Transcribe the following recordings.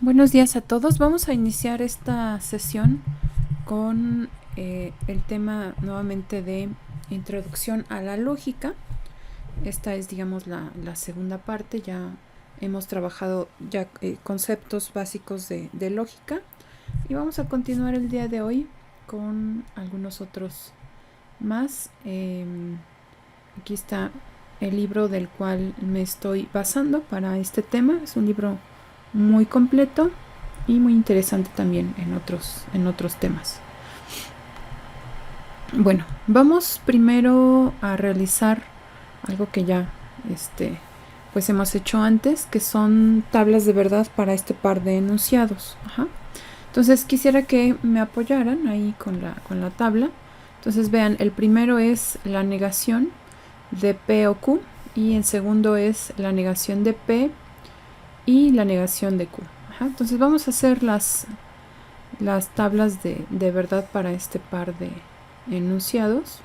Buenos días a todos. Vamos a iniciar esta sesión con el tema nuevamente de introducción a la lógica. Esta es, digamos, la segunda parte. Ya hemos trabajado ya conceptos básicos de lógica y vamos a continuar el día de hoy con algunos otros más. Aquí está el libro del cual me estoy basando para este tema. Es un libro muy completo y muy interesante también en otros temas. Bueno, vamos primero a realizar algo que ya pues hemos hecho antes, que son tablas de verdad para este par de enunciados. Entonces quisiera que me apoyaran ahí con la tabla. Entonces vean, el primero es la negación de P o Q y el segundo es la negación de P y la negación de Q. Entonces vamos a hacer las tablas de verdad para este par de enunciados.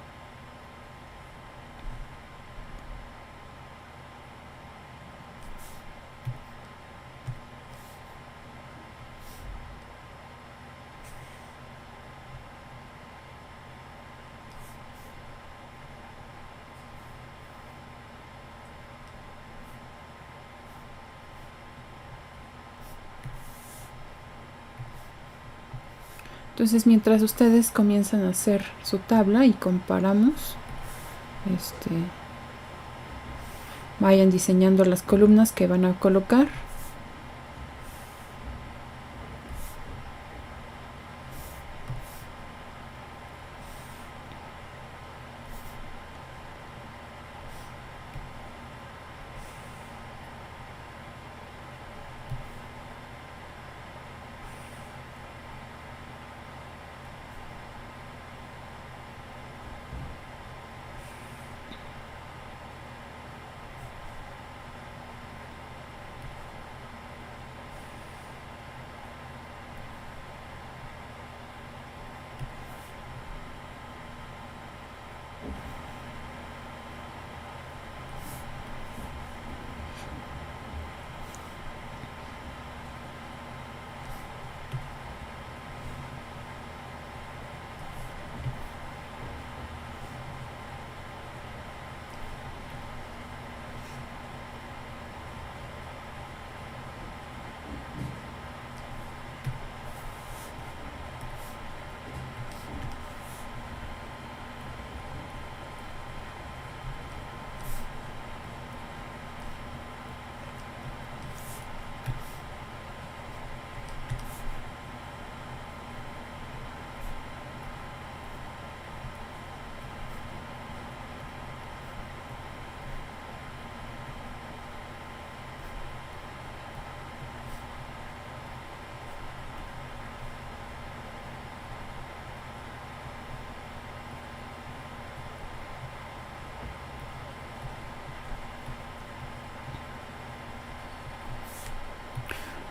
Entonces mientras ustedes comienzan a hacer su tabla y comparamos, vayan diseñando las columnas que van a colocar.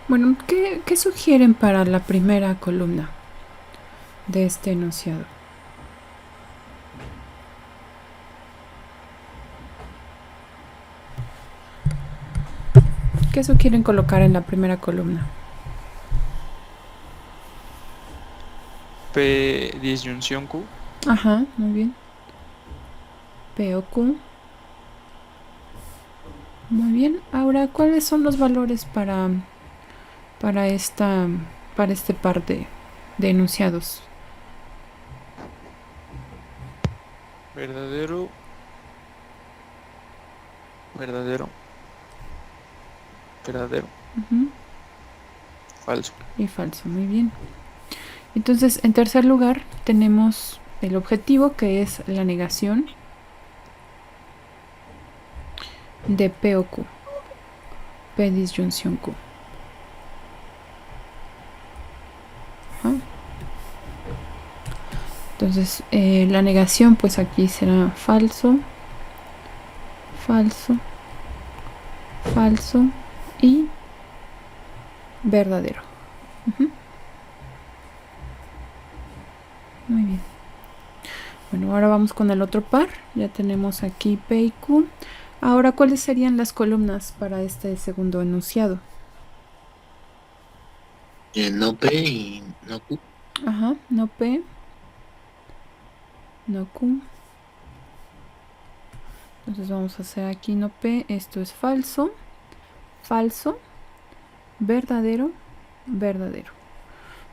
Bueno, ¿qué sugieren para la primera columna de este enunciado? ¿Qué sugieren colocar en la primera columna? P disyunción Q. Ajá, muy bien. P o Q. Muy bien. Ahora, ¿cuáles son los valores para este par de enunciados? Verdadero, verdadero, verdadero, Ujú. falso. Y falso, muy bien. Entonces, en tercer lugar, tenemos el objetivo, que es la negación de P o Q. P disyunción Q. Ajá. Entonces, la negación, pues aquí será falso, falso, falso y verdadero. Muy bien. Bueno, ahora vamos con el otro par. Ya tenemos aquí P y Q. Ahora, ¿cuáles serían las columnas para este segundo enunciado? No P y no Q. Ajá, no P, no Q. Entonces vamos a hacer aquí no P, esto es falso, falso, verdadero, verdadero.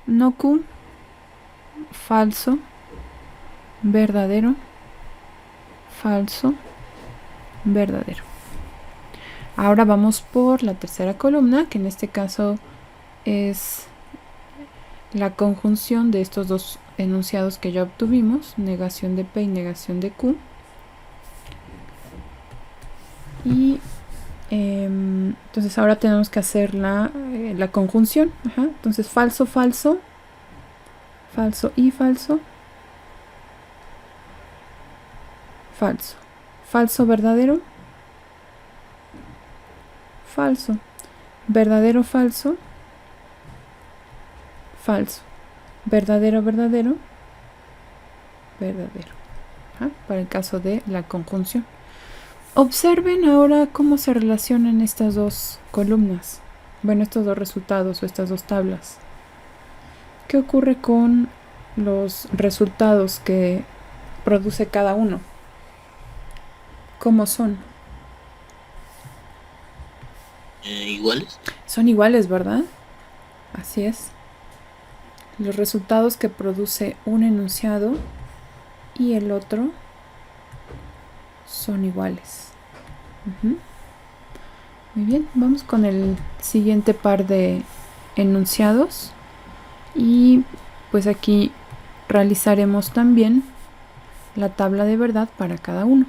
No Q, falso, verdadero, falso, verdadero. Ahora vamos por la tercera columna, que en este caso es la conjunción de estos dos enunciados que ya obtuvimos, negación de P y negación de Q. Y entonces ahora tenemos que hacer la conjunción. Ajá. Entonces falso, falso, falso y falso, falso, falso, verdadero, falso, verdadero, falso, falso, verdadero, verdadero, verdadero. Ajá. Para el caso de la conjunción. Observen ahora cómo se relacionan estas dos columnas. Bueno, estos dos resultados o estas dos tablas. ¿Qué ocurre con los resultados que produce cada uno? ¿Cómo son? ¿Iguales? Son iguales, ¿verdad? Así es. Los resultados que produce un enunciado y el otro son iguales. Muy bien, vamos con el siguiente par de enunciados y pues aquí realizaremos también la tabla de verdad para cada uno.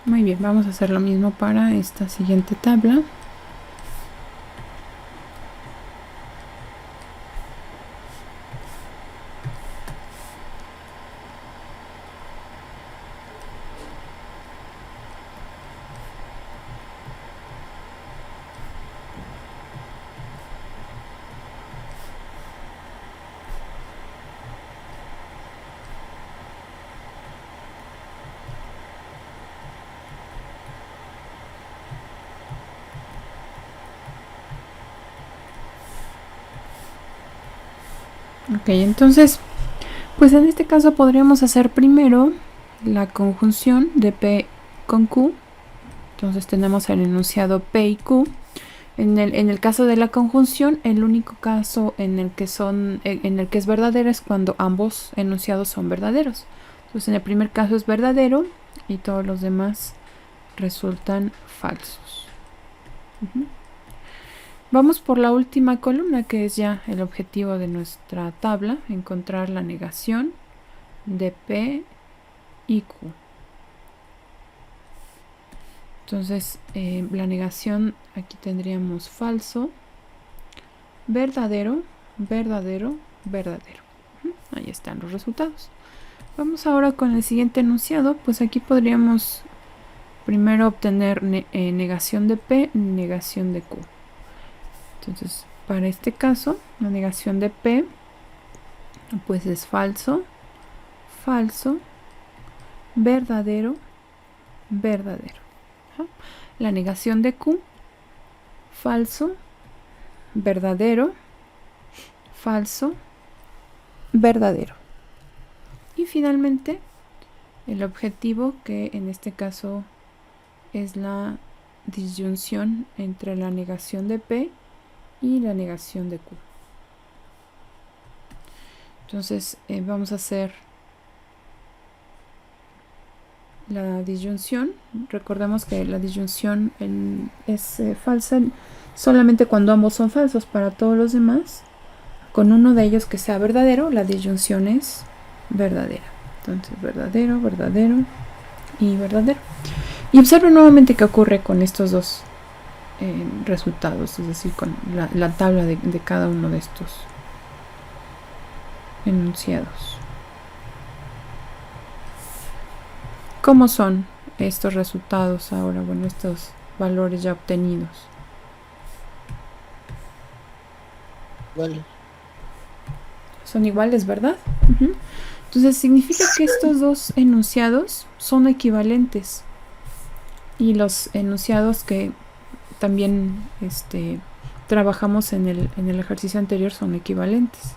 Muy bien, vamos a hacer lo mismo para esta siguiente tabla. Ok, entonces, pues en este caso podríamos hacer primero la conjunción de P con Q. Entonces tenemos el enunciado P y Q. En el caso de la conjunción, el único caso en el que es verdadero es cuando ambos enunciados son verdaderos. Entonces en el primer caso es verdadero y todos los demás resultan falsos. Vamos por la última columna, que es ya el objetivo de nuestra tabla, encontrar la negación de P y Q. Entonces, la negación, aquí tendríamos falso, verdadero, verdadero, verdadero. Ahí están los resultados. Vamos ahora con el siguiente enunciado. Pues aquí podríamos primero obtener negación de P, negación de Q. Entonces, para este caso, la negación de P, pues es falso, falso, verdadero, verdadero. La negación de Q, falso, verdadero, falso, verdadero. Y finalmente, el objetivo, que en este caso es la disyunción entre la negación de P y la negación de Q. Entonces vamos a hacer la disyunción. Recordemos que la disyunción es falsa solamente cuando ambos son falsos. Para todos los demás, con uno de ellos que sea verdadero, la disyunción es verdadera. Entonces verdadero, verdadero y verdadero. Y observen nuevamente qué ocurre con estos dos resultados, es decir, con la tabla de cada uno de estos enunciados. ¿Cómo son estos resultados ahora? Bueno, estos valores ya obtenidos. Vale. Son iguales, ¿verdad? Entonces significa que estos dos enunciados son equivalentes. Y los enunciados que también trabajamos en el ejercicio anterior son equivalentes.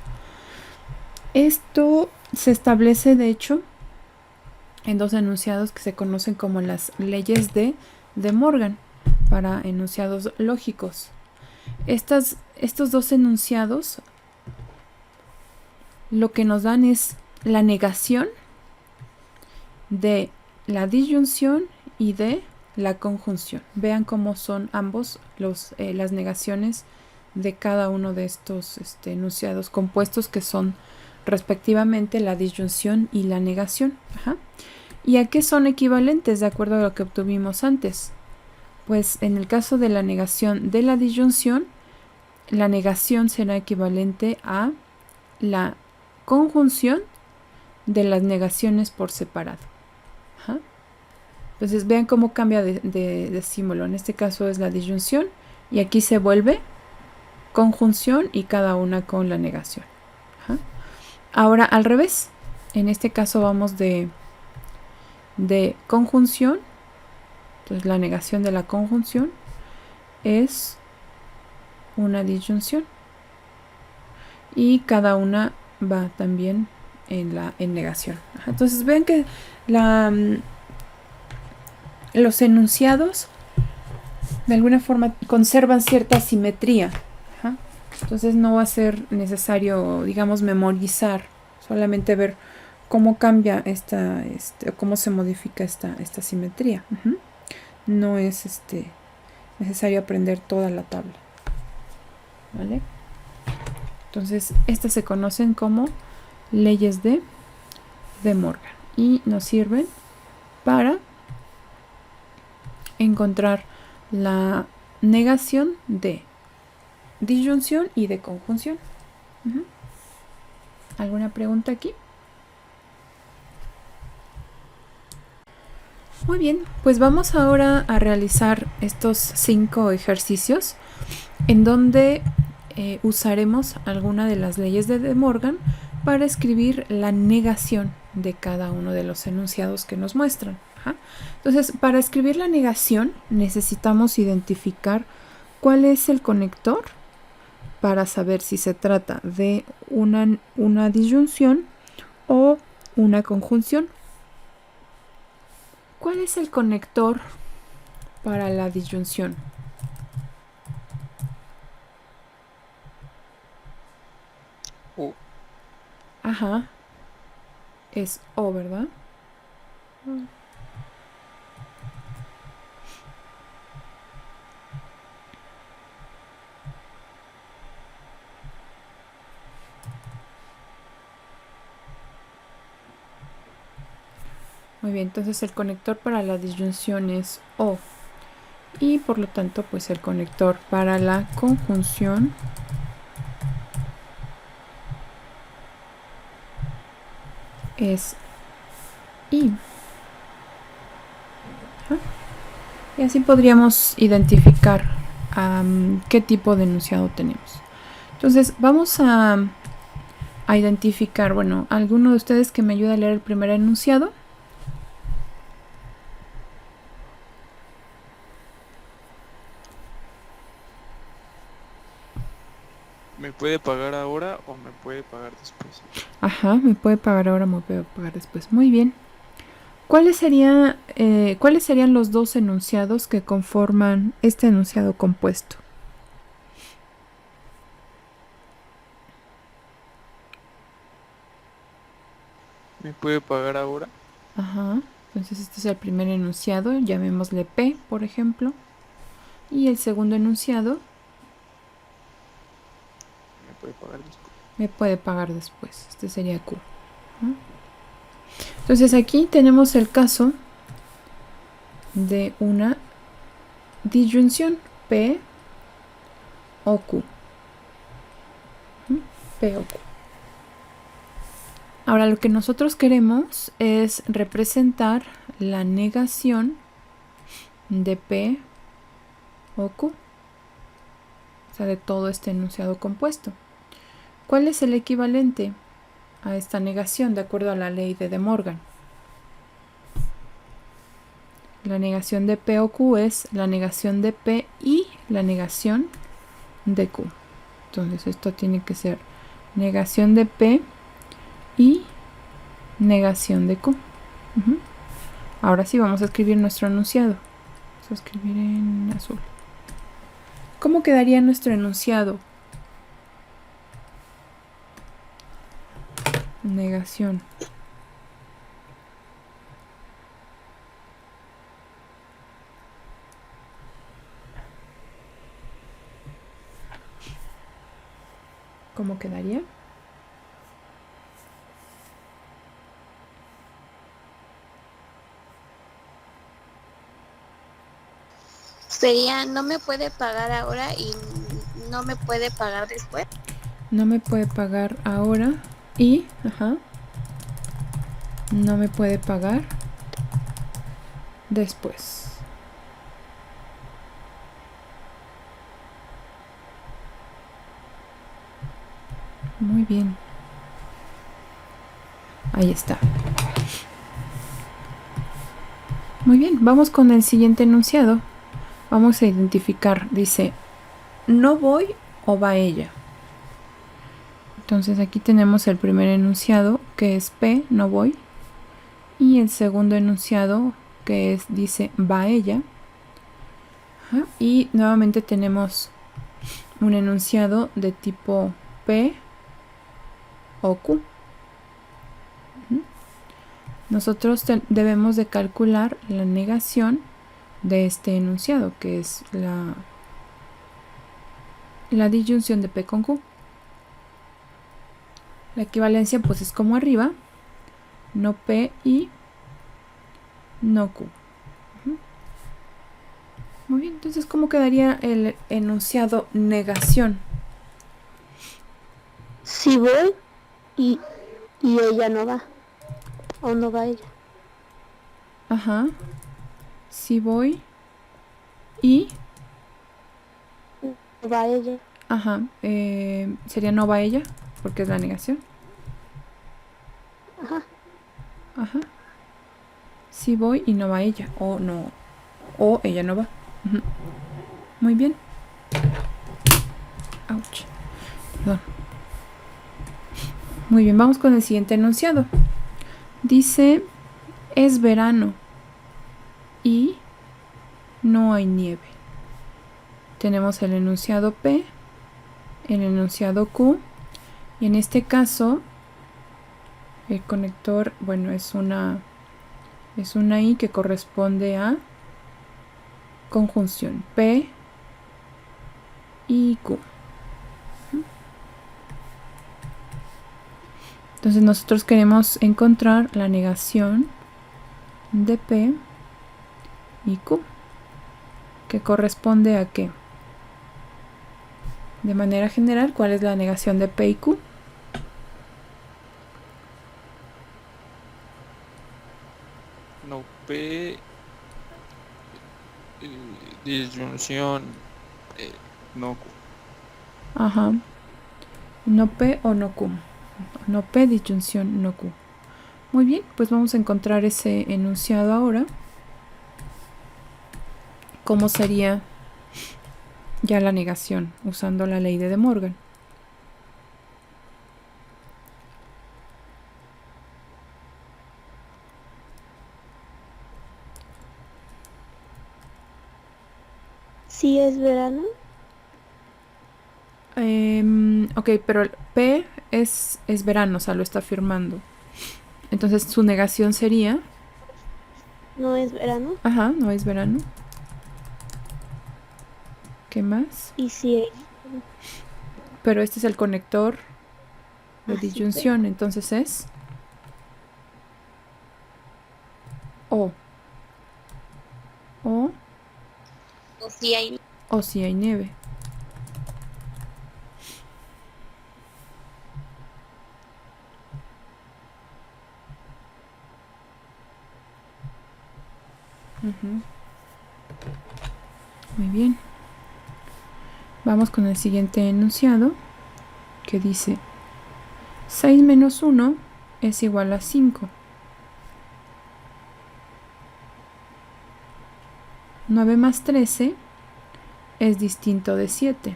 Esto se establece, de hecho, en dos enunciados que se conocen como las leyes de Morgan para enunciados lógicos. Estos dos enunciados lo que nos dan es la negación de la disyunción y de la conjunción. Vean cómo son ambos las negaciones de cada uno de estos enunciados compuestos, que son respectivamente la disyunción y la negación. ¿Y a qué son equivalentes de acuerdo a lo que obtuvimos antes? Pues en el caso de la negación de la disyunción, la negación será equivalente a la conjunción de las negaciones por separado. Entonces vean cómo cambia de símbolo. En este caso es la disyunción y aquí se vuelve conjunción y cada una con la negación. Ahora al revés. En este caso vamos de conjunción. Entonces la negación de la conjunción es una disyunción. Y cada una va también en negación. Entonces vean que los enunciados de alguna forma conservan cierta simetría. Entonces no va a ser necesario, digamos, memorizar, solamente ver cómo cambia cómo se modifica esta simetría. No es necesario aprender toda la tabla. ¿Vale? Entonces estas se conocen como leyes de Morgan y nos sirven para encontrar la negación de disyunción y de conjunción. ¿Alguna pregunta aquí? Muy bien, pues vamos ahora a realizar estos 5 ejercicios en donde usaremos alguna de las leyes de De Morgan para escribir la negación de cada uno de los enunciados que nos muestran. Entonces, para escribir la negación necesitamos identificar cuál es el conector para saber si se trata de una disyunción o una conjunción. ¿Cuál es el conector para la disyunción? O. Es O, ¿verdad? Muy bien, entonces el conector para la disyunción es O. y por lo tanto pues el conector para la conjunción es I. Y así podríamos identificar qué tipo de enunciado tenemos. Entonces vamos a identificar, bueno, alguno de ustedes que me ayude a leer el primer enunciado. ¿Me puede pagar ahora o me puede pagar después? Ajá, me puede pagar ahora, me puede pagar después. Muy bien. ¿Cuáles serían los dos enunciados que conforman este enunciado compuesto? ¿Me puede pagar ahora? Ajá, entonces este es el primer enunciado, llamémosle P, por ejemplo. Y el segundo enunciado ¿Me puede pagar después? me puede pagar después. Este sería Q. ¿No? Entonces aquí tenemos el caso de una disyunción P o Q. P o Q. Ahora lo que nosotros queremos es representar la negación de P o Q. O sea, de todo este enunciado compuesto. ¿Cuál es el equivalente a esta negación de acuerdo a la ley de De Morgan? La negación de P o Q es la negación de P y la negación de Q. Entonces esto tiene que ser negación de P y negación de Q. Ahora sí vamos a escribir nuestro enunciado. Vamos a escribir en azul. ¿Cómo quedaría nuestro enunciado? Negación. ¿Cómo quedaría? Sería, no me puede pagar ahora y no me puede pagar después. No me puede pagar ahora y, no me puede pagar después. Muy bien. Ahí está. Muy bien, vamos con el siguiente enunciado. Vamos a identificar, dice, no voy o va ella. Entonces aquí tenemos el primer enunciado que es P, no voy. Y el segundo enunciado que es, dice, va ella. Y nuevamente tenemos un enunciado de tipo P o Q. Nosotros debemos de calcular la negación de este enunciado, que es la disyunción de P con Q. La equivalencia pues es como arriba, no P y no Q. Muy bien, entonces ¿cómo quedaría el enunciado negación? Si voy y ella no va, o no va ella. Ajá. Si voy y... No va ella. Ajá. Sería no va ella, porque es la negación. Ajá. Ajá. Si voy y no va ella, o no, o ella no va. Muy bien. Ouch. Perdón. Muy bien, vamos con el siguiente enunciado. Dice, es verano y no hay nieve. Tenemos el enunciado P, el enunciado Q, y en este caso el conector, bueno, es una I que corresponde a conjunción P y Q. Entonces nosotros queremos encontrar la negación de P y Q. que corresponde a qué. De manera general, ¿cuál es la negación de P y Q? No P. Disyunción. No Q. Ajá. No P o no Q. No P, disyunción, no Q. Muy bien, pues vamos a encontrar ese enunciado ahora. ¿Cómo sería ya la negación usando la ley de Morgan? Sí es verano. Ok, pero el P es verano, o sea, lo está afirmando. Entonces su negación sería, No es verano. ajá, no es verano. ¿Qué más? Y sí, Pero este es el conector de sí, disyunción, entonces es O. O O si hay o si hay nieve. Ujú. Muy bien. Vamos con el siguiente enunciado que dice 6 menos 1 es igual a 5. 9 más 13 es distinto de 7.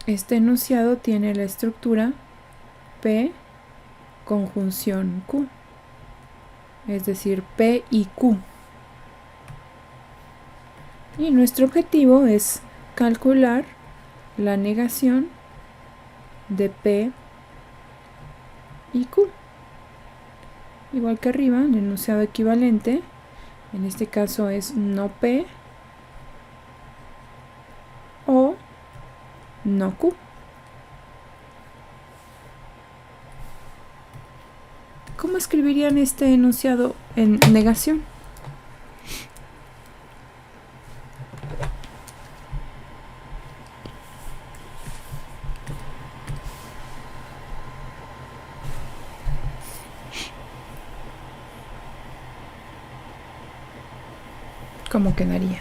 Este enunciado tiene la estructura P conjunción Q, es decir, P y Q. Y nuestro objetivo es calcular la negación de P y Q. Igual que arriba, el enunciado equivalente, en este caso es no P o no Q. ¿Cómo escribirían este enunciado en negación? ¿Cómo quedaría?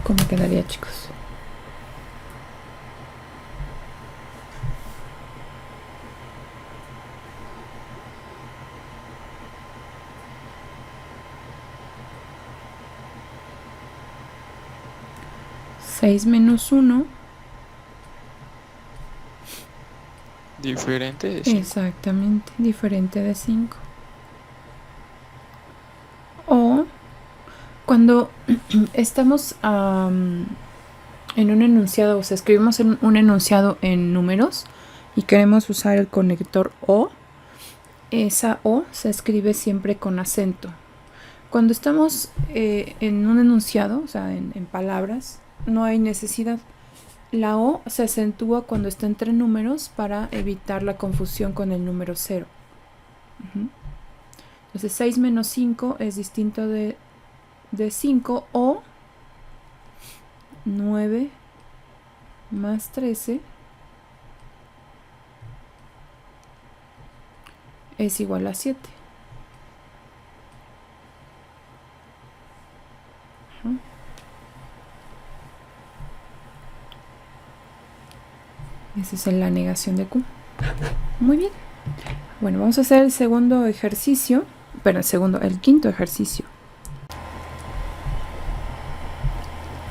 ¿Cómo quedaría, chicos? Seis menos 1. Diferente de 5. Exactamente, diferente de 5. O cuando estamos en un enunciado, o sea, escribimos un enunciado en números y queremos usar el conector O, esa O se escribe siempre con acento. Cuando estamos en un enunciado, o sea, en palabras, no hay necesidad. La O se acentúa cuando está entre números para evitar la confusión con el número 0. Entonces 6 menos 5 es distinto de 5 o 9 más 13 es igual a 7. Esa es la negación de Q. Muy bien. Bueno, vamos a hacer el segundo ejercicio. Pero el quinto ejercicio.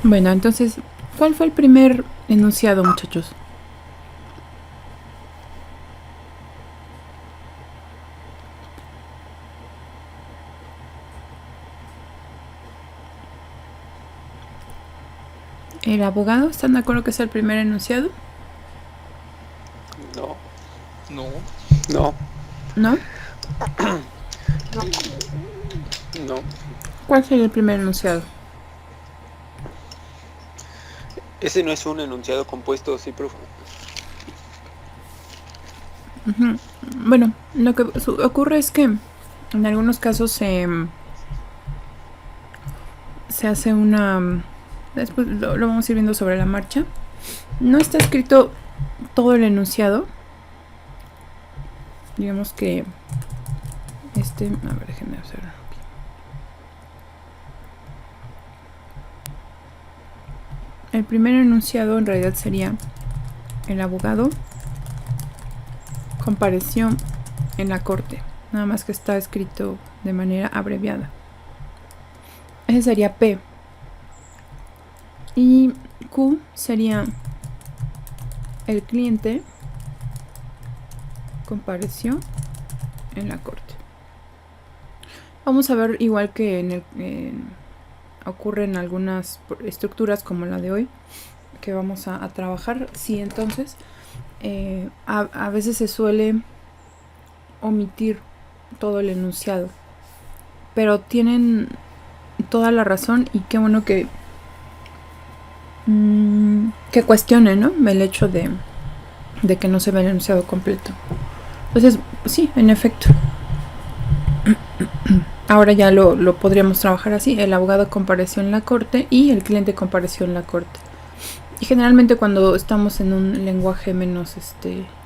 Bueno, entonces, ¿cuál fue el primer enunciado, muchachos? ¿El abogado? ¿Están de acuerdo que es el primer enunciado? No. No. ¿No? No. ¿Cuál sería el primer enunciado? Ese no es un enunciado compuesto, sí, profe. Ujú. Bueno, lo que ocurre es que en algunos casos se hace una... Después lo vamos a ir viendo sobre la marcha. No está escrito todo el enunciado. Digamos que... A ver, déjenme hacerlo. El primer enunciado en realidad sería: el abogado compareció en la corte. Nada más que está escrito de manera abreviada. Ese sería P. Y Q sería: el cliente compareció en la corte. Vamos a ver, igual que ocurre en algunas estructuras como la de hoy, que vamos a trabajar. Sí, entonces a veces se suele omitir todo el enunciado, pero tienen toda la razón, y qué bueno que cuestionen, ¿no?, el hecho de que no se ve el enunciado completo. Entonces, sí, en efecto. Ahora ya lo podríamos trabajar así: el abogado compareció en la corte y el cliente compareció en la corte. Y generalmente cuando estamos en un lenguaje menos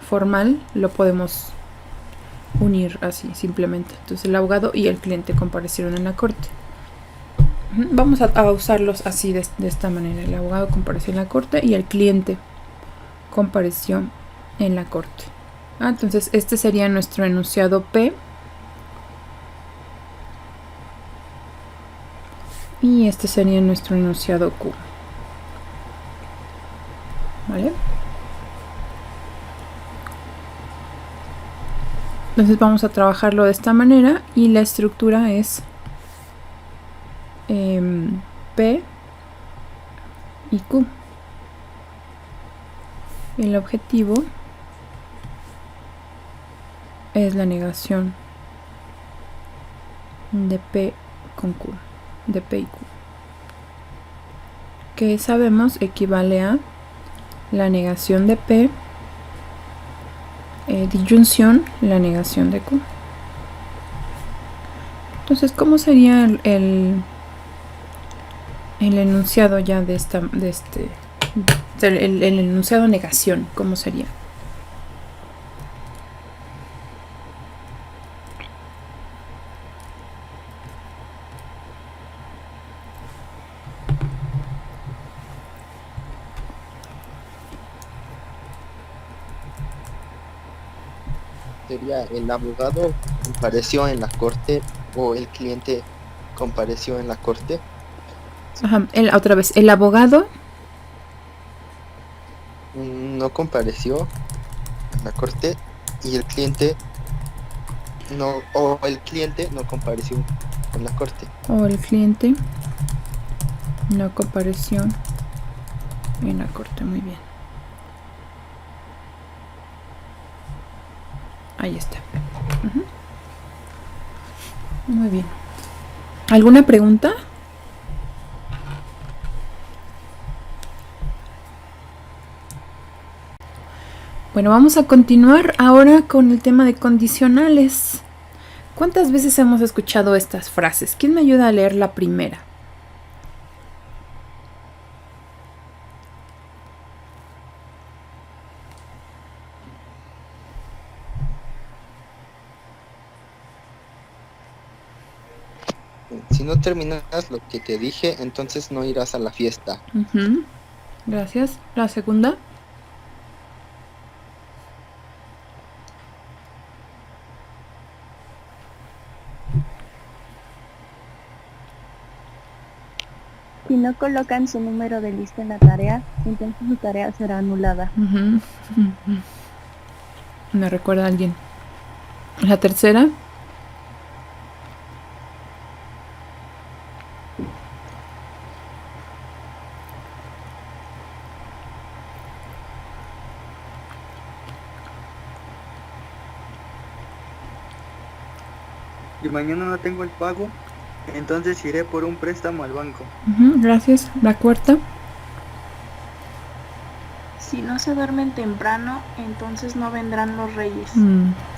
formal, lo podemos unir así simplemente. Entonces el abogado y el cliente comparecieron en la corte. Vamos a usarlos así, de esta manera: el abogado compareció en la corte y el cliente compareció en la corte. Entonces este sería nuestro enunciado P. Y este sería nuestro enunciado Q. ¿Vale? Entonces vamos a trabajarlo de esta manera, y la estructura es P y Q. El objetivo es la negación de P con Q, de P y Q, que sabemos equivale a la negación de P, disyunción, la negación de Q. Entonces, ¿cómo sería el enunciado ya de el enunciado negación? ¿Cómo sería? Sería: el abogado compareció en la corte o el cliente compareció en la corte. Ajá, otra vez, el abogado No compareció en la corte y el cliente no compareció en la corte. o el cliente no compareció en la corte. Muy bien. Ahí está. Muy bien. ¿Alguna pregunta? Bueno, vamos a continuar ahora con el tema de condicionales. ¿Cuántas veces hemos escuchado estas frases? ¿Quién me ayuda a leer la primera? Si no terminas lo que te dije, entonces no irás a la fiesta. Gracias. ¿La segunda? Si no colocan su número de lista en la tarea, entonces su tarea será anulada. Me recuerda a alguien. ¿La tercera? y mañana no tengo el pago, entonces iré por un préstamo al banco. Gracias. La cuarta. Si no se duermen temprano, entonces no vendrán los reyes.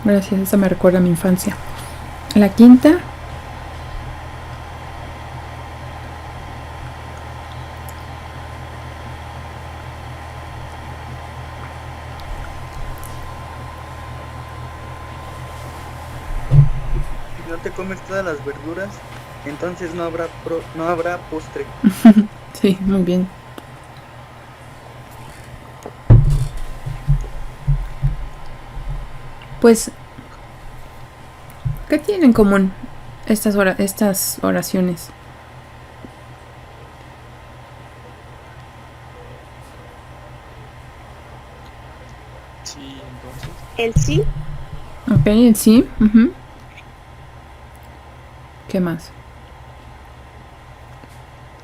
Gracias, esa me recuerda a mi infancia. La quinta. Si no te comes todas las verduras, entonces no habrá postre. Sí, muy bien. Pues, ¿qué tienen en común estas oraciones? Sí, entonces. El sí, Ok, el sí. ¿Qué más?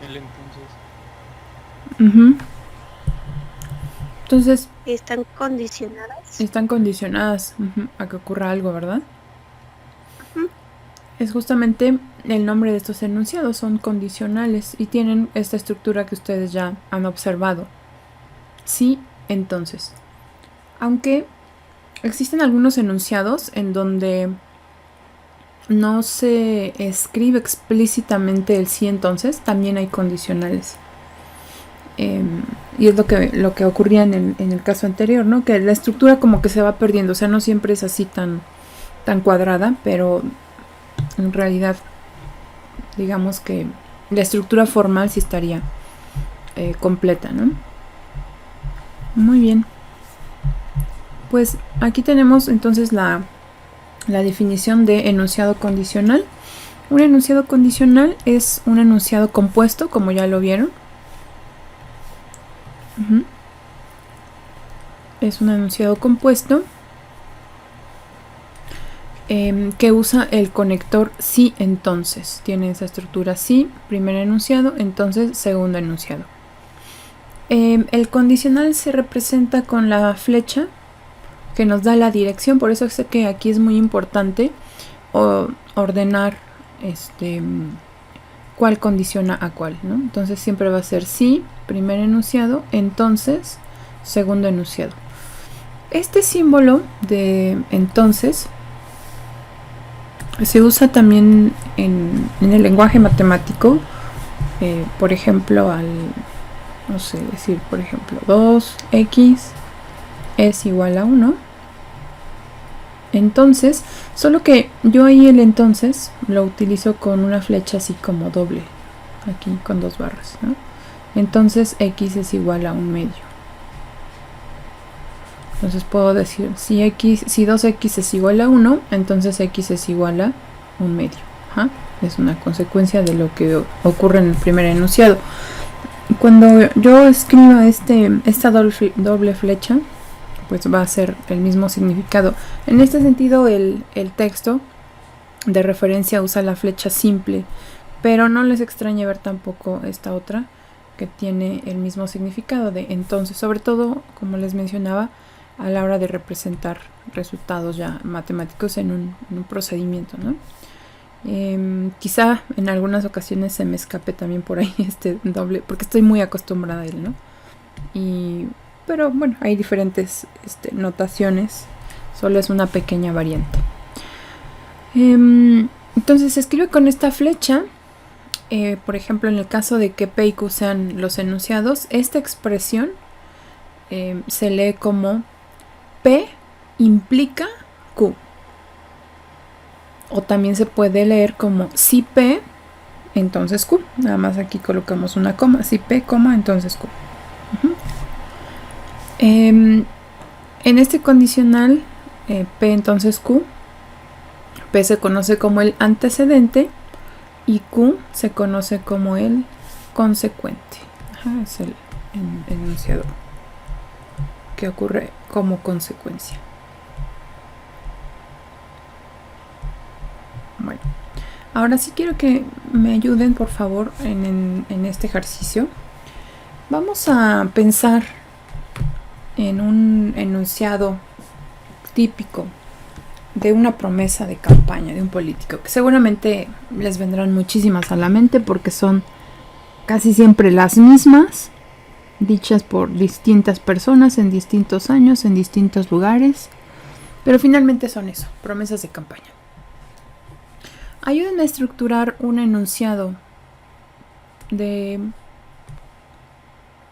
El entonces. Entonces, están condicionadas. están condicionadas a que ocurra algo, ¿verdad? Es justamente el nombre de estos enunciados, son condicionales y tienen esta estructura que ustedes ya han observado. Sí, entonces. Aunque existen algunos enunciados en donde no se escribe explícitamente el sí, entonces, también hay condicionales. Y es lo que ocurría en el caso anterior, ¿no? Que la estructura como que se va perdiendo, o sea, no siempre es así tan cuadrada, pero en realidad, digamos que la estructura formal sí estaría completa, ¿no? Muy bien. Pues aquí tenemos entonces la definición de enunciado condicional. Un enunciado condicional es un enunciado compuesto, como ya lo vieron. Es un enunciado compuesto que usa el conector sí, entonces. Tiene esa estructura sí, primer enunciado, entonces segundo enunciado. El condicional se representa con la flecha que nos da la dirección, por eso sé que aquí es muy importante ordenar cuál condiciona a cuál, ¿no? Entonces siempre va a ser sí, primer enunciado, entonces segundo enunciado. Este símbolo de entonces se usa también en el lenguaje matemático, por ejemplo, no sé, decir, por ejemplo, 2x es igual a 1. Entonces, solo que yo ahí el entonces lo utilizo con una flecha así como doble, aquí con 2 barras, ¿no? Entonces x es igual a 1/2. Entonces puedo decir, si 2x es igual a 1, entonces x es igual a 1/2. Es una consecuencia de lo que ocurre en el primer enunciado. Cuando yo escriba esta doble flecha, pues va a ser el mismo significado. En este sentido, el texto de referencia usa la flecha simple, pero no les extrañe ver tampoco esta otra que tiene el mismo significado de entonces, sobre todo, como les mencionaba, a la hora de representar resultados ya matemáticos en un procedimiento, ¿no? Quizá en algunas ocasiones se me escape también por ahí este doble, porque estoy muy acostumbrada a él, ¿no? Pero bueno, hay diferentes notaciones, solo es una pequeña variante. Entonces se escribe con esta flecha. Por ejemplo, en el caso de que P y Q sean los enunciados, esta expresión se lee como P implica Q. O también se puede leer como si P, entonces Q. Nada más aquí colocamos una coma. Si P, coma, entonces Q. En este condicional, P entonces Q, P se conoce como el antecedente y Q se conoce como el consecuente. Es el enunciado que ocurre como consecuencia. Bueno, ahora sí quiero que me ayuden, por favor, en este ejercicio. Vamos a pensar en un enunciado típico de una promesa de campaña de un político, que seguramente les vendrán muchísimas a la mente porque son casi siempre las mismas, dichas por distintas personas en distintos años, en distintos lugares, pero finalmente son eso, promesas de campaña. Ayúdenme a estructurar un enunciado de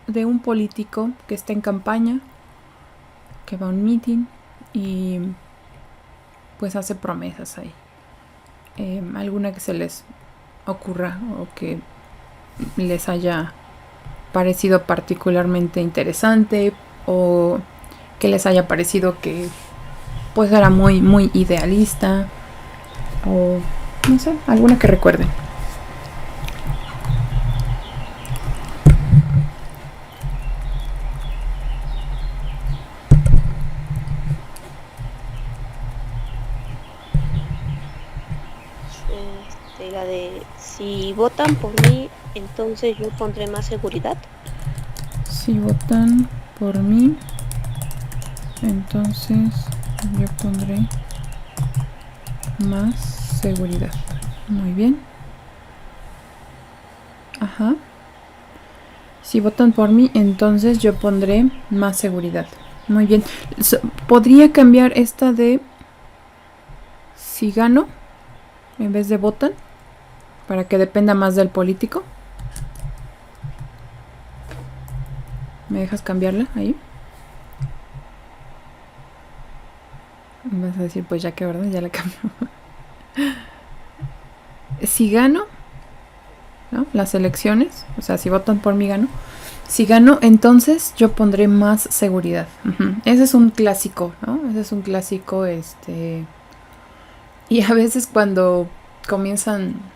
un político que está en campaña, que va a un meeting y pues hace promesas ahí. Alguna que se les ocurra o que les haya parecido particularmente interesante o que les haya parecido que pues era muy muy idealista o no sé, alguna que recuerden. La de si votan por mí, entonces yo pondré más seguridad. Si votan por mí, entonces yo pondré más seguridad. Muy bien. Ajá. Si votan por mí, entonces yo pondré más seguridad. Muy bien. ¿Podría cambiar esta de si gano en vez de votan? Para que dependa más del político. ¿Me dejas cambiarla ahí? Vas a decir, pues ya que, ¿verdad? Ya la cambio. Si gano, ¿no? Las elecciones, o sea, si votan por mí gano. Si gano, entonces yo pondré más seguridad. Ese es un clásico, ¿no? Ese es un clásico, y a veces cuando comienzan,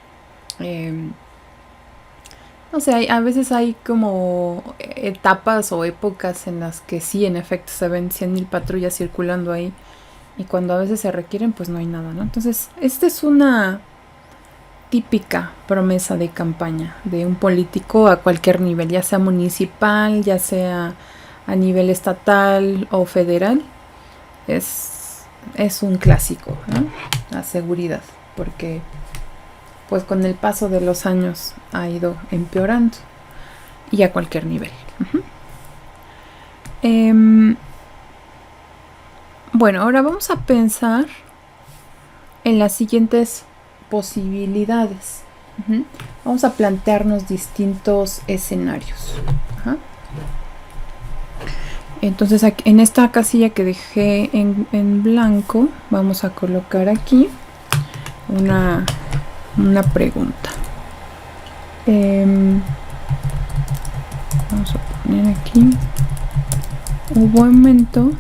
no sé, a veces hay como etapas o épocas en las que sí, en efecto, se ven 100,000 patrullas circulando ahí. Y cuando a veces se requieren, pues no hay nada, ¿no? Entonces, esta es una típica promesa de campaña de un político a cualquier nivel, ya sea municipal, ya sea a nivel estatal o federal. Es un clásico, ¿no? La seguridad, porque pues con el paso de los años ha ido empeorando y a cualquier nivel. Bueno, ahora vamos a pensar en las siguientes posibilidades. Vamos a plantearnos distintos escenarios. Entonces aquí, en esta casilla que dejé en blanco, vamos a colocar aquí una pregunta. Vamos a poner aquí: hubo aumento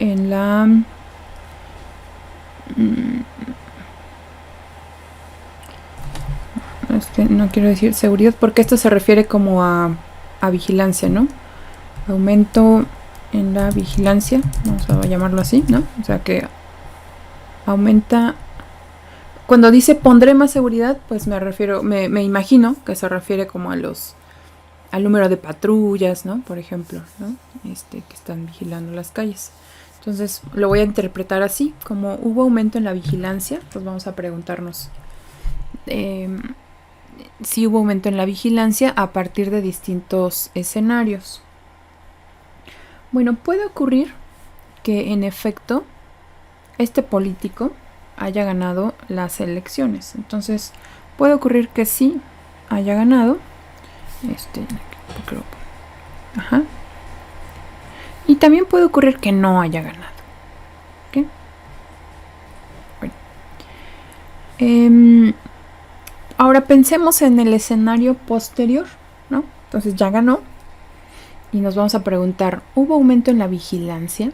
en la no quiero decir seguridad porque esto se refiere como a vigilancia, ¿no? Aumento en la vigilancia, vamos a llamarlo así, ¿no? O sea que aumenta. Cuando dice pondré más seguridad, pues me imagino que se refiere como al número de patrullas, ¿no? Por ejemplo, ¿no? Que están vigilando las calles. Entonces lo voy a interpretar así, como hubo aumento en la vigilancia, pues vamos a preguntarnos si hubo aumento en la vigilancia a partir de distintos escenarios. Bueno, puede ocurrir que en efecto este político haya ganado las elecciones. Entonces puede ocurrir que sí haya ganado. Ajá. Y también puede ocurrir que no haya ganado. ¿Okay? Bueno. Ahora pensemos en el escenario posterior, ¿no? Entonces ya ganó. Y nos vamos a preguntar, ¿hubo aumento en la vigilancia?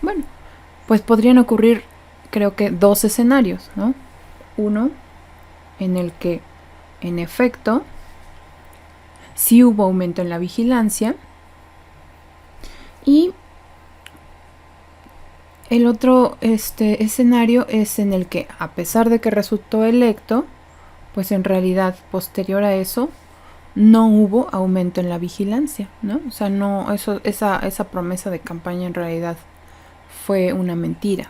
Bueno, pues podrían ocurrir, creo que, dos escenarios, ¿no? Uno en el que, en efecto, sí hubo aumento en la vigilancia. Y el otro escenario es en el que, a pesar de que resultó electo, pues en realidad, posterior a eso, no hubo aumento en la vigilancia, ¿no? O sea, no, esa promesa de campaña en realidad fue una mentira.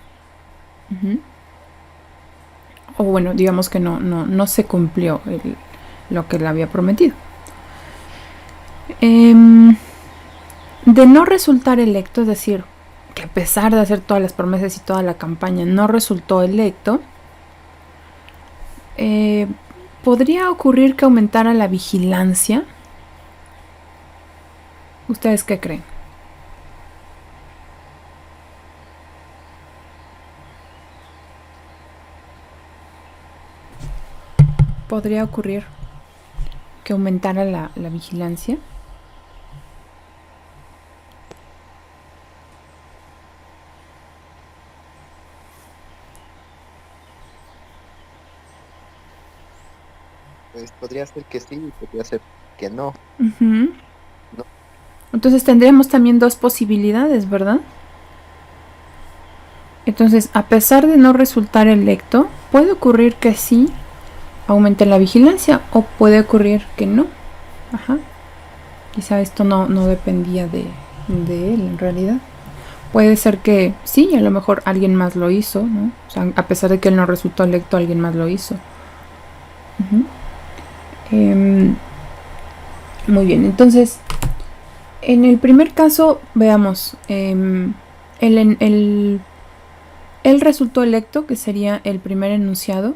O bueno, digamos que no se cumplió lo que le había prometido. De no resultar electo, es decir, que a pesar de hacer todas las promesas y toda la campaña no resultó electo, podría ocurrir que aumentara la vigilancia. ¿Ustedes qué creen? Podría ocurrir que aumentara la vigilancia. Pues podría ser que sí, podría ser que no. Ujú. No. Entonces tendríamos también dos posibilidades, ¿verdad? Entonces, a pesar de no resultar electo, puede ocurrir que sí aumente la vigilancia o puede ocurrir que no. Ajá. Quizá esto no dependía de él en realidad. Puede ser que sí, a lo mejor alguien más lo hizo, ¿no? O sea, a pesar de que él no resultó electo, alguien más lo hizo. Ujú. Muy bien, entonces en el primer caso veamos, él resultó electo, que sería el primer enunciado.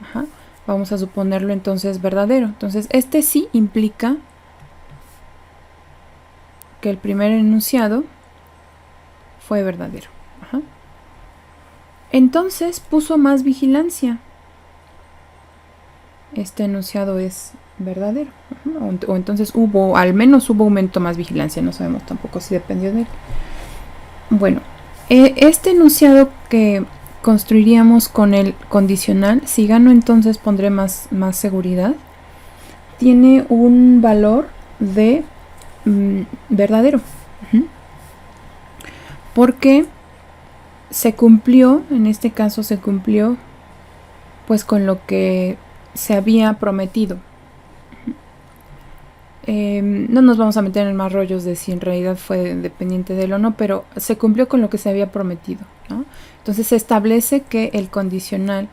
Ajá. Vamos a suponerlo entonces verdadero. Entonces este sí implica que el primer enunciado fue verdadero. Ajá. Entonces puso más vigilancia. Este enunciado es verdadero. O entonces al menos hubo aumento más vigilancia. No sabemos tampoco si dependió de él. Bueno, este enunciado que construiríamos con el condicional, si gano entonces pondré más seguridad, tiene un valor de verdadero. Porque se cumplió, en este caso se cumplió pues con lo que se había prometido. No nos vamos a meter en más rollos de si en realidad fue dependiente de él o no, pero se cumplió con lo que se había prometido, ¿no? Entonces se establece que el condicional,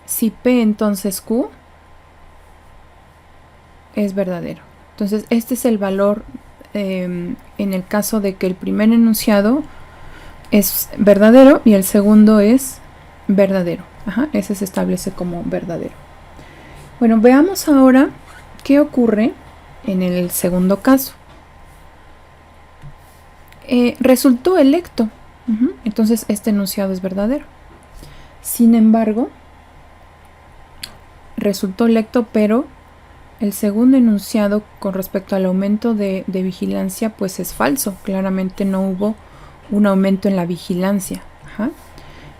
si P entonces Q, es verdadero. Entonces este es el valor en el caso de que el primer enunciado es verdadero y el segundo es verdadero. Ajá, ese se establece como verdadero. Bueno, veamos ahora qué ocurre en el segundo caso. Resultó electo. Entonces este enunciado es verdadero. Sin embargo, resultó electo, pero el segundo enunciado con respecto al aumento de vigilancia pues es falso. Claramente no hubo un aumento en la vigilancia. Ajá.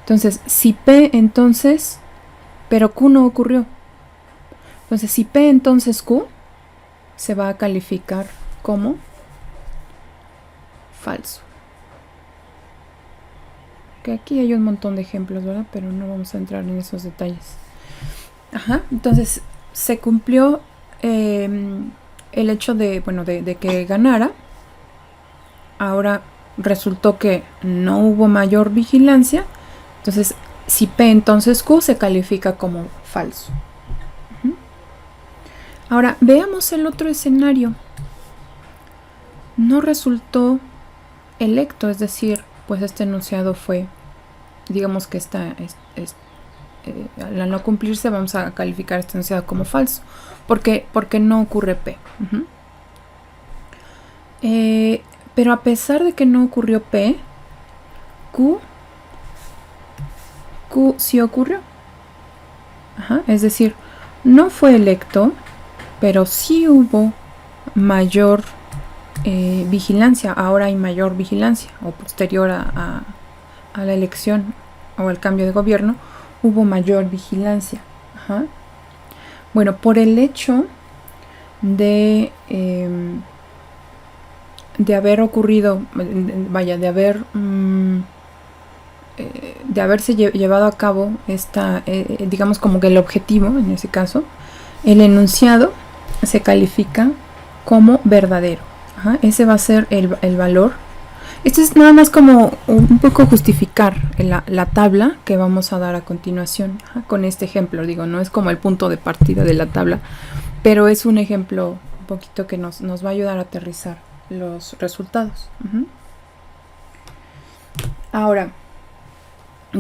Entonces, si P entonces, pero Q no ocurrió. Entonces, si P entonces Q, se va a calificar como falso. Que aquí hay un montón de ejemplos, ¿verdad? Pero no vamos a entrar en esos detalles. Ajá, entonces se cumplió el hecho de que ganara. Ahora resultó que no hubo mayor vigilancia. Entonces, si P entonces Q se califica como falso. Ahora, veamos el otro escenario. No resultó electo, es decir, pues este enunciado fue, digamos que al no cumplirse vamos a calificar este enunciado como falso. Porque no ocurre P. Pero a pesar de que no ocurrió P, Q sí ocurrió. Ajá, es decir, no fue electo, pero sí hubo mayor vigilancia. Ahora hay mayor vigilancia, o posterior a la elección o al cambio de gobierno, hubo mayor vigilancia. Ajá. Bueno, por el hecho de haber ocurrido, de haberse llevado a cabo esta, digamos como que el objetivo, en ese caso, el enunciado se califica como verdadero. Ajá, ese va a ser el valor. Esto es nada más como un poco justificar la tabla que vamos a dar a continuación. Ajá, con este ejemplo, digo, no es como el punto de partida de la tabla, pero es un ejemplo un poquito que nos va a ayudar a aterrizar los resultados. Ahora,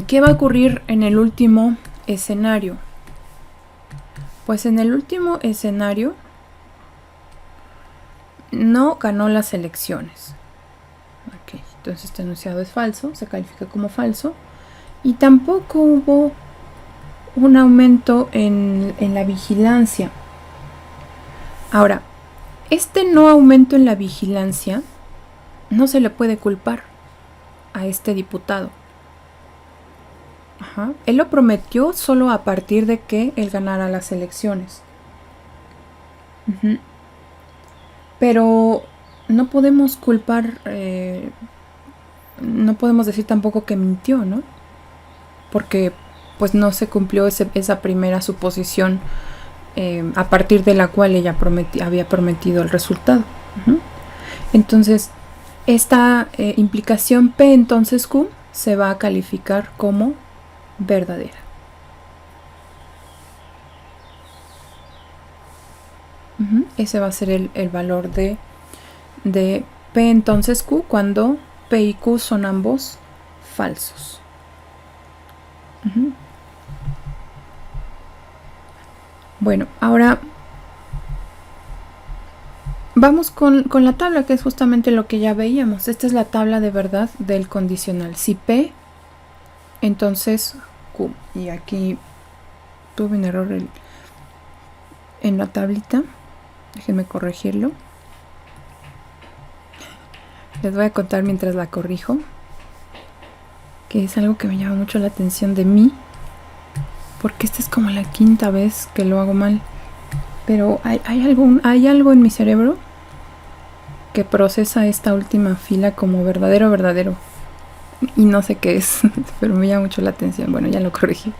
¿qué va a ocurrir en el último escenario? Pues en el último escenario no ganó las elecciones. Ok, entonces este enunciado es falso, se califica como falso. Y tampoco hubo un aumento en la vigilancia. Ahora, este no aumento en la vigilancia no se le puede culpar a este diputado. Ajá. Él lo prometió solo a partir de que él ganara las elecciones. Pero no podemos culpar, no podemos decir tampoco que mintió, ¿no? Porque pues no se cumplió esa primera suposición a partir de la cual ella había prometido el resultado. Entonces, esta implicación P entonces Q se va a calificar como verdadera. Ese va a ser el valor de P entonces Q cuando P y Q son ambos falsos. Bueno, ahora vamos con la tabla, que es justamente lo que ya veíamos. Esta es la tabla de verdad del condicional. Si P, entonces Q. Y aquí tuve un error en la tablita. Déjenme corregirlo. Les voy a contar mientras la corrijo, que es algo que me llama mucho la atención de mí, porque esta es como la quinta vez que lo hago mal. Pero hay algo en mi cerebro que procesa esta última fila como verdadero. Y no sé qué es, pero me llama mucho la atención. Bueno, ya lo corregí.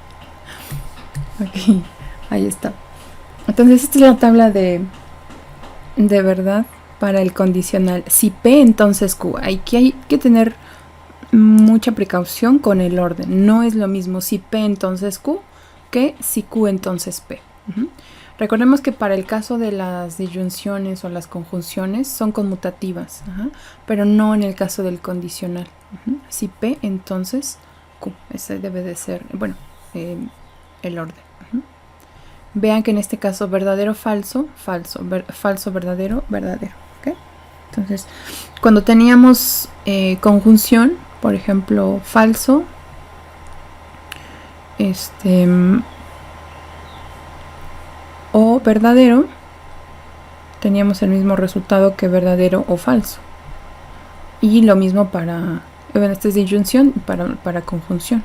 Ok, ahí está. Entonces esta es la tabla de verdad para el condicional. Si P, entonces Q. Aquí hay que tener mucha precaución con el orden. No es lo mismo si P, entonces Q, que si Q, entonces P. Recordemos que para el caso de las disyunciones o las conjunciones son conmutativas, pero no en el caso del condicional. Si P, entonces Q. Ese debe de ser, bueno, el orden. Vean que en este caso verdadero, falso, falso, verdadero, verdadero. ¿Okay? Entonces, cuando teníamos conjunción, por ejemplo, falso, o verdadero, teníamos el mismo resultado que verdadero o falso. Y lo mismo para, bueno, esta es disyunción, para conjunción.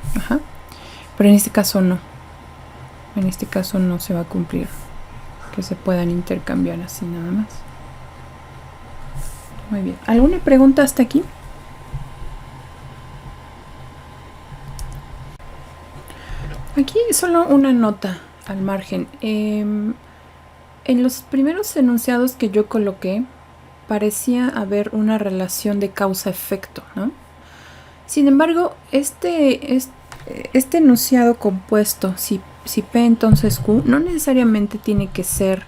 Pero en este caso no. En este caso no se va a cumplir que se puedan intercambiar así nada más. Muy bien. ¿Alguna pregunta hasta aquí? Aquí solo una nota al margen. En los primeros enunciados que yo coloqué parecía haber una relación de causa-efecto, ¿no? Sin embargo, este enunciado compuesto, si P entonces Q, no necesariamente tiene que ser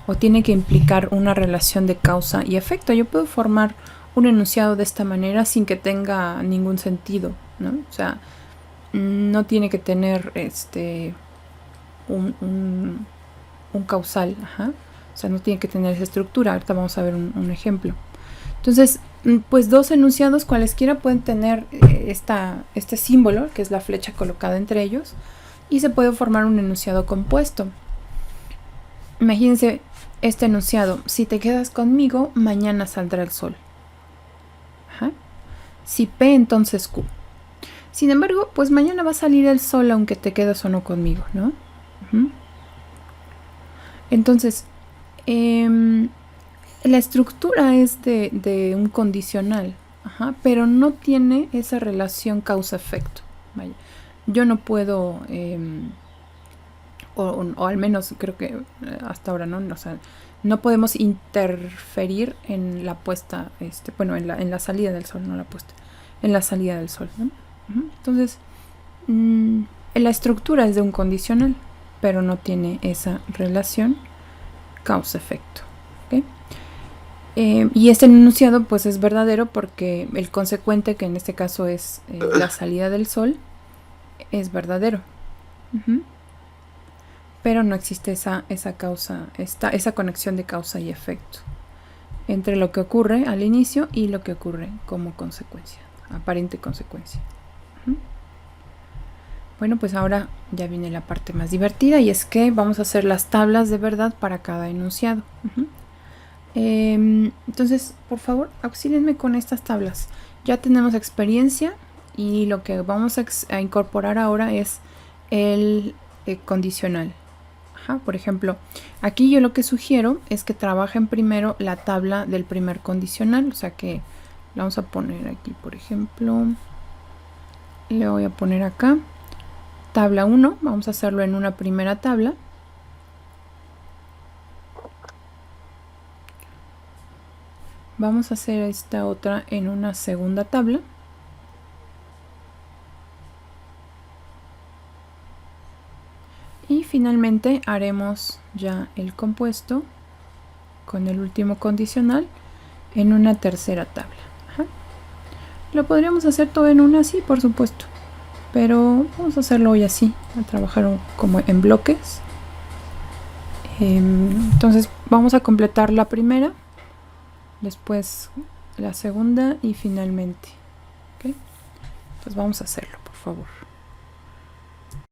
o tiene que implicar una relación de causa y efecto. Yo puedo formar un enunciado de esta manera sin que tenga ningún sentido, ¿no? O sea, no tiene que tener un causal, o sea, no tiene que tener esa estructura. Ahorita vamos a ver un ejemplo. Entonces, pues dos enunciados cualesquiera pueden tener este símbolo, que es la flecha colocada entre ellos, y se puede formar un enunciado compuesto. Imagínense este enunciado: si te quedas conmigo, mañana saldrá el sol. Si P, entonces Q. Sin embargo, pues mañana va a salir el sol aunque te quedes o no conmigo, ¿no? Entonces, la estructura es de un condicional, pero no tiene esa relación causa-efecto. Vaya. Yo no puedo o al menos creo que hasta ahora no, o sea, no podemos interferir en la puesta, bueno, en la salida del sol, no la puesta, en la salida del sol, ¿no? Entonces, la estructura es de un condicional, pero no tiene esa relación causa-efecto. ¿Okay? Y este enunciado pues es verdadero porque el consecuente, que en este caso es la salida del sol, es verdadero. Pero no existe esa conexión de causa y efecto entre lo que ocurre al inicio y lo que ocurre como consecuencia, aparente consecuencia. Bueno, pues ahora ya viene la parte más divertida, y es que vamos a hacer las tablas de verdad para cada enunciado. Entonces, por favor, auxílienme con estas tablas. Ya tenemos experiencia y lo que vamos a incorporar ahora es el condicional. Por ejemplo, aquí yo lo que sugiero es que trabajen primero la tabla del primer condicional, o sea que la vamos a poner aquí, por ejemplo, le voy a poner acá tabla 1, vamos a hacerlo en una primera tabla. Vamos a hacer esta otra en una segunda tabla. Y finalmente haremos ya el compuesto con el último condicional en una tercera tabla. Lo podríamos hacer todo en una, sí, por supuesto. Pero vamos a hacerlo hoy así, a trabajar como en bloques. Entonces vamos a completar la primera, después la segunda y finalmente. ¿Okay? Entonces vamos a hacerlo, por favor.